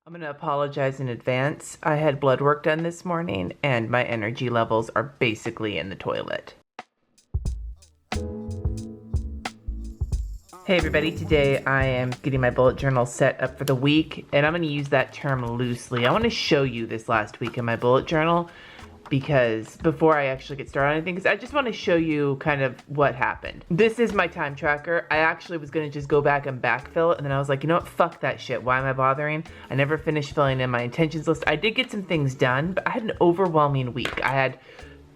I'm going to apologize in advance. I had blood work done this morning and my energy levels are basically in the toilet. Hey everybody, today I am getting my bullet journal set up for the week, and I'm going to use that term loosely. I want to show you this last week in my bullet journal because before I actually get started on anything, because I just want to show you kind of what happened. This is my time tracker. I actually was going to just go back and backfill it, and then I was like, you know what, fuck that shit. Why am I bothering? I never finished filling in my intentions list. I did get some things done, but I had an overwhelming week. I had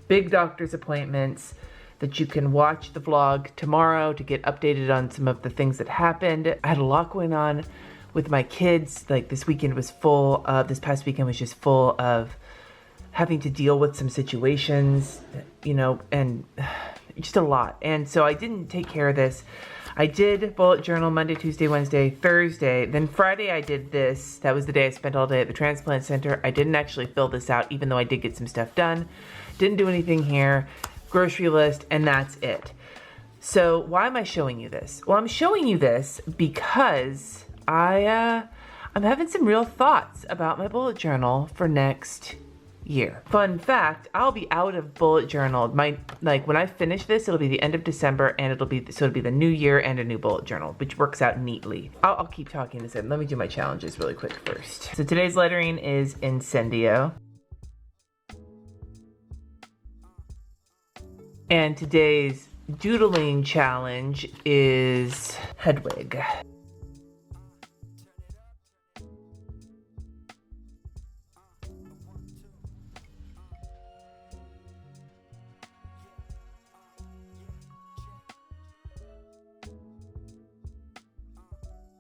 big doctor's appointments that you can watch the vlog tomorrow to get updated on some of the things that happened. I had a lot going on with my kids. Like this weekend was full of, this past weekend was just full of having to deal with some situations, you know, and just a lot. And so I didn't take care of this. I did bullet journal Monday, Tuesday, Wednesday, Thursday. Then Friday I did this. That was the day I spent all day at the transplant center. I didn't actually fill this out, even though I did get some stuff done. Didn't do anything here. Grocery list, and that's it. So why am I showing you this? Well, I'm showing you this because I'm having some real thoughts about my bullet journal for next year. Fun fact, I'll be out of bullet journal. When I finish this, it'll be the end of December, and it'll be the new year and a new bullet journal, which works out neatly. I'll keep talking this in. Let me do my challenges really quick first. So today's lettering is Incendio. And today's doodling challenge is Hedwig.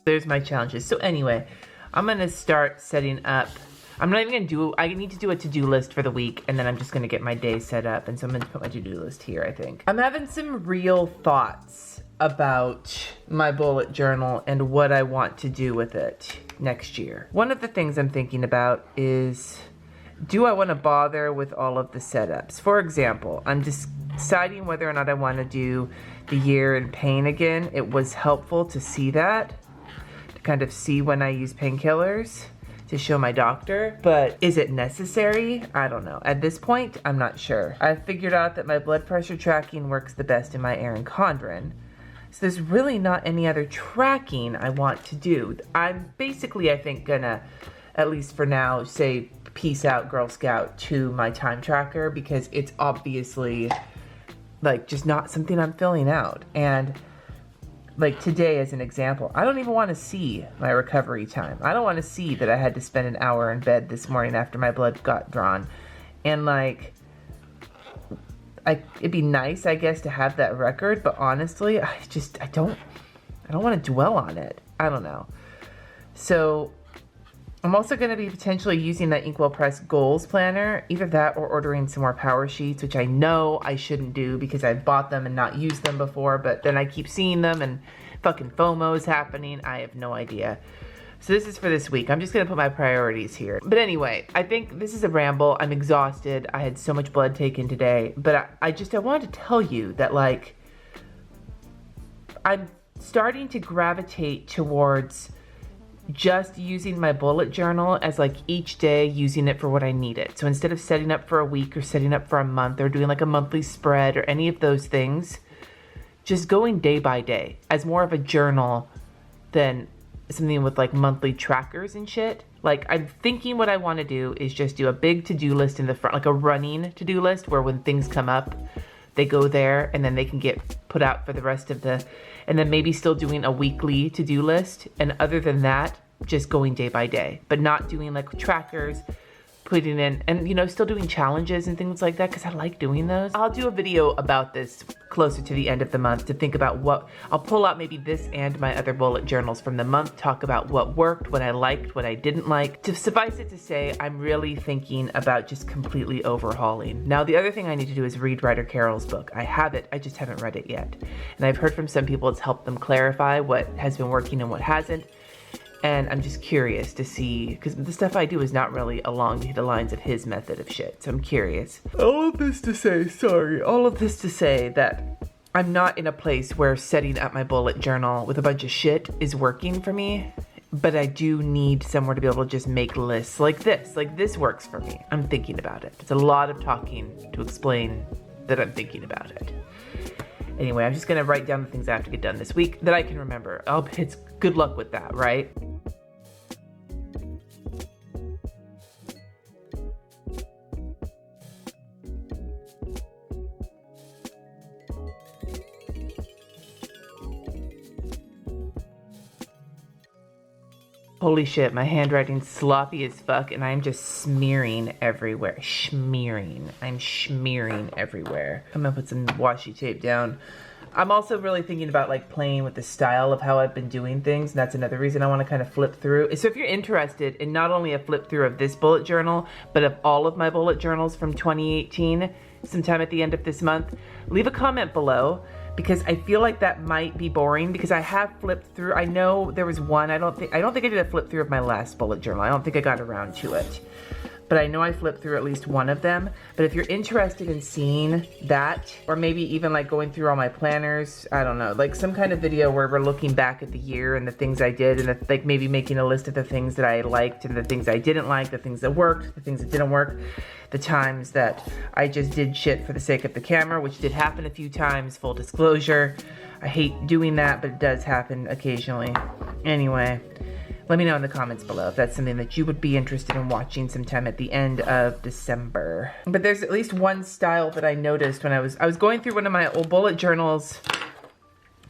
There's my challenges. So anyway, I'm gonna start setting up. I'm not even gonna do, I need to do a to-do list for the week, and then I'm just gonna get my day set up. And so I'm gonna put my to-do list here, I think. I'm having some real thoughts about my bullet journal and what I want to do with it next year. One of the things I'm thinking about is, do I wanna bother with all of the setups? For example, I'm just deciding whether or not I wanna do the year in pain again. It was helpful to see that, to kind of see when I use painkillers, to show my doctor, but is it necessary? I don't know. At this point, I'm not sure. I figured out that my blood pressure tracking works the best in my Erin Condren. So there's really not any other tracking I want to do. I'm basically, I think, gonna, at least for now, say peace out Girl Scout to my time tracker, because it's obviously like just not something I'm filling out. And like today as an example, I don't even want to see my recovery time. I don't want to see that I had to spend an hour in bed this morning after my blood got drawn. And like, it'd be nice, I guess, to have that record, but honestly, I don't want to dwell on it. I don't know. So I'm also going to be potentially using that Inkwell Press goals planner, either that or ordering some more power sheets, which I know I shouldn't do because I've bought them and not used them before, but then I keep seeing them and fucking FOMO is happening. I have no idea. So this is for this week. I'm just going to put my priorities here. But anyway, I think this is a ramble. I'm exhausted. I had so much blood taken today, but I wanted to tell you that like, I'm starting to gravitate towards just using my bullet journal as like each day using it for what I need it. So instead of setting up for a week or setting up for a month or doing like a monthly spread or any of those things, just going day by day as more of a journal than something with like monthly trackers and shit. Like I'm thinking what I want to do is just do a big to-do list in the front, like a running to-do list where when things come up, they go there and then they can get put out for the rest of the, and then maybe still doing a weekly to-do list. And other than that, just going day by day, but not doing like trackers, putting in, and you know, still doing challenges and things like that because I like doing those. I'll do a video about this closer to the end of the month to think about what, I'll pull out maybe this and my other bullet journals from the month, talk about what worked, what I liked, what I didn't like. To suffice it to say, I'm really thinking about just completely overhauling. Now, the other thing I need to do is read Ryder Carroll's book. I have it, I just haven't read it yet. And I've heard from some people it's helped them clarify what has been working and what hasn't. And I'm just curious to see, because the stuff I do is not really along the lines of his method of shit. So I'm curious. All of this to say that I'm not in a place where setting up my bullet journal with a bunch of shit is working for me. but I do need somewhere to be able to just make lists like this. Like this works for me. I'm thinking about it. It's a lot of talking to explain that I'm thinking about it. Anyway, I'm just gonna write down the things I have to get done this week that I can remember. It's good luck with that, right? Holy shit, my handwriting's sloppy as fuck and I'm just smearing everywhere. I'm smearing everywhere. I'm gonna put some washi tape down. I'm also really thinking about like playing with the style of how I've been doing things, and that's another reason I want to kind of flip through. So if you're interested in not only a flip through of this bullet journal, but of all of my bullet journals from 2018, sometime at the end of this month, leave a comment below, because I feel like that might be boring because I have flipped through. I know there was one, I don't think I did a flip through of my last bullet journal. I don't think I got around to it. But I know I flipped through at least one of them. But if you're interested in seeing that, or maybe even like going through all my planners, I don't know, like some kind of video where we're looking back at the year and the things I did, and like maybe making a list of the things that I liked and the things I didn't like, the things that worked, the things that didn't work, the times that I just did shit for the sake of the camera, which did happen a few times, full disclosure. I hate doing that, but it does happen occasionally. Anyway, let me know in the comments below if that's something that you would be interested in watching sometime at the end of December. But there's at least one style that I noticed when I was going through one of my old bullet journals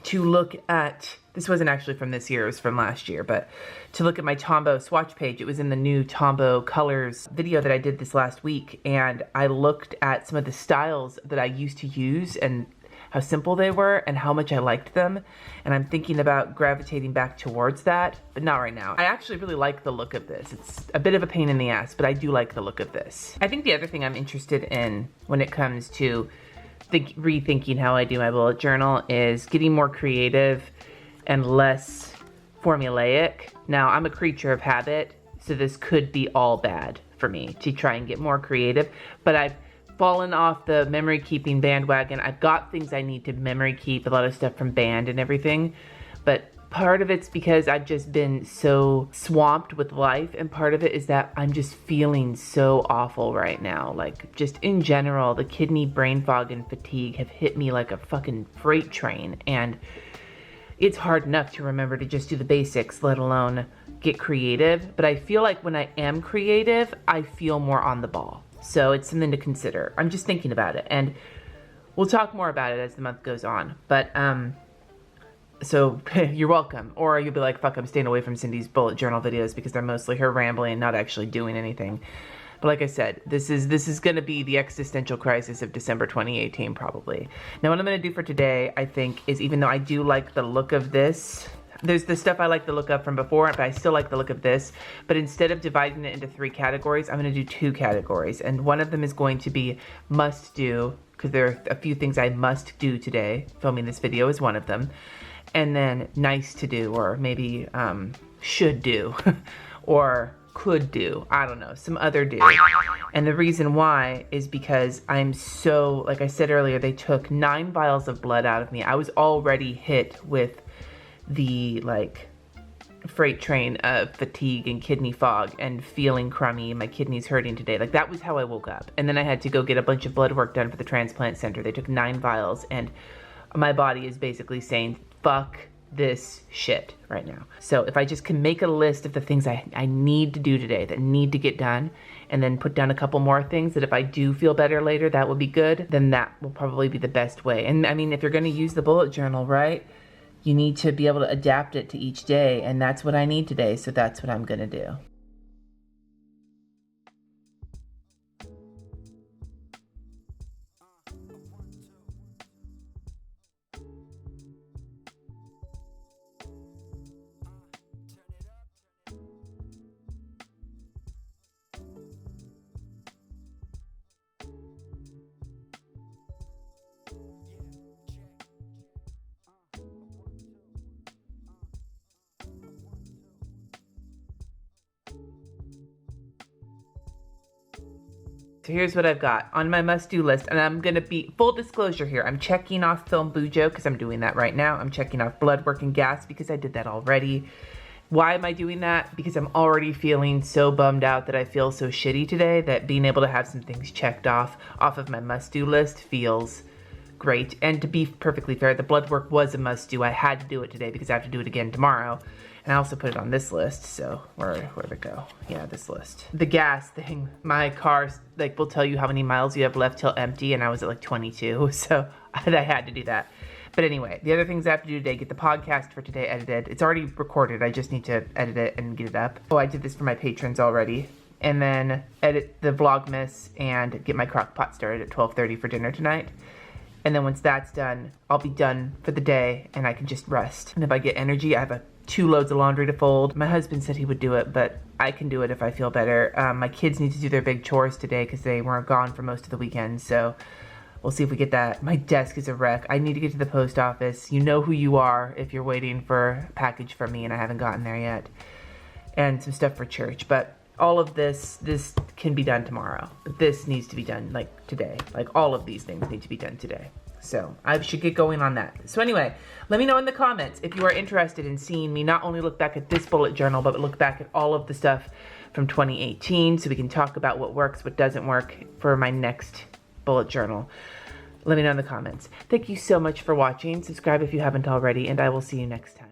to look at, this wasn't actually from this year, it was from last year, but to look at my Tombow swatch page. It was in the new Tombow colors video that I did this last week, and I looked at some of the styles that I used to use and how simple they were and how much I liked them, and I'm thinking about gravitating back towards that, but not right now. I actually really like the look of this. It's a bit of a pain in the ass, but I do like the look of this. I think the other thing I'm interested in when it comes to rethinking how I do my bullet journal is getting more creative and less formulaic. Now, I'm a creature of habit, so this could be all bad for me to try and get more creative, but I've fallen off the memory keeping bandwagon. I've got things I need to memory keep, a lot of stuff from band and everything, but part of it's because I've just been so swamped with life, and part of it is that I'm just feeling so awful right now. Like, just in general, the kidney brain fog and fatigue have hit me like a fucking freight train, and it's hard enough to remember to just do the basics, let alone get creative. But I feel like when I am creative, I feel more on the ball. So it's something to consider. I'm just thinking about it, and we'll talk more about it as the month goes on. But, so you're welcome. Or you'll be like, fuck, I'm staying away from Cindy's bullet journal videos because they're mostly her rambling and not actually doing anything. But like I said, this is going to be the existential crisis of December 2018, probably. Now, what I'm going to do for today, I think, is even though I do like the look of this, there's the stuff I like the look of from before, but I still like the look of this. But instead of dividing it into 3 categories, I'm going to do 2 categories. And one of them is going to be must do, because there are a few things I must do today. Filming this video is one of them. And then nice to do, or maybe should do, or could do. I don't know, some other do. And the reason why is because I'm so, like I said earlier, they took 9 vials of blood out of me. I was already hit with the like freight train of fatigue and kidney fog and feeling crummy, my kidneys hurting today. Like, that was how I woke up. And then I had to go get a bunch of blood work done for the transplant center. They took 9 vials, and my body is basically saying, fuck this shit right now. So if I just can make a list of the things I need to do today that need to get done, and then put down a couple more things that if I do feel better later, that will be good, then that will probably be the best way. And I mean, if you're gonna use the bullet journal, right, you need to be able to adapt it to each day, and that's what I need today, so that's what I'm gonna do. So here's what I've got on my must-do list, and I'm gonna be, full disclosure here, I'm checking off film BuJo because I'm doing that right now. I'm checking off blood work and gas because I did that already. Why am I doing that? Because I'm already feeling so bummed out that I feel so shitty today that being able to have some things checked off of my must-do list feels great. And to be perfectly fair, the blood work was a must-do. I had to do it today because I have to do it again tomorrow. And I also put it on this list, so where'd it go? Yeah, this list. The gas thing, my car like will tell you how many miles you have left till empty, and I was at like 22, so I had to do that. But anyway, the other things I have to do today, get the podcast for today edited. It's already recorded, I just need to edit it and get it up. Oh, I did this for my patrons already. And then edit the Vlogmas and get my crock pot started at 12:30 for dinner tonight. And then once that's done, I'll be done for the day and I can just rest. And if I get energy, I have 2 loads of laundry to fold. My husband said he would do it, but I can do it if I feel better. My kids need to do their big chores today because they were gone for most of the weekend, so we'll see if we get that. My desk is a wreck. I need to get to the post office. You know who you are if you're waiting for a package from me and I haven't gotten there yet. And some stuff for church, but all of this can be done tomorrow. But this needs to be done like today. Like all of these things need to be done today. So I should get going on that. So anyway, let me know in the comments if you are interested in seeing me not only look back at this bullet journal, but look back at all of the stuff from 2018 so we can talk about what works, what doesn't work for my next bullet journal. Let me know in the comments. Thank you so much for watching. Subscribe if you haven't already, and I will see you next time.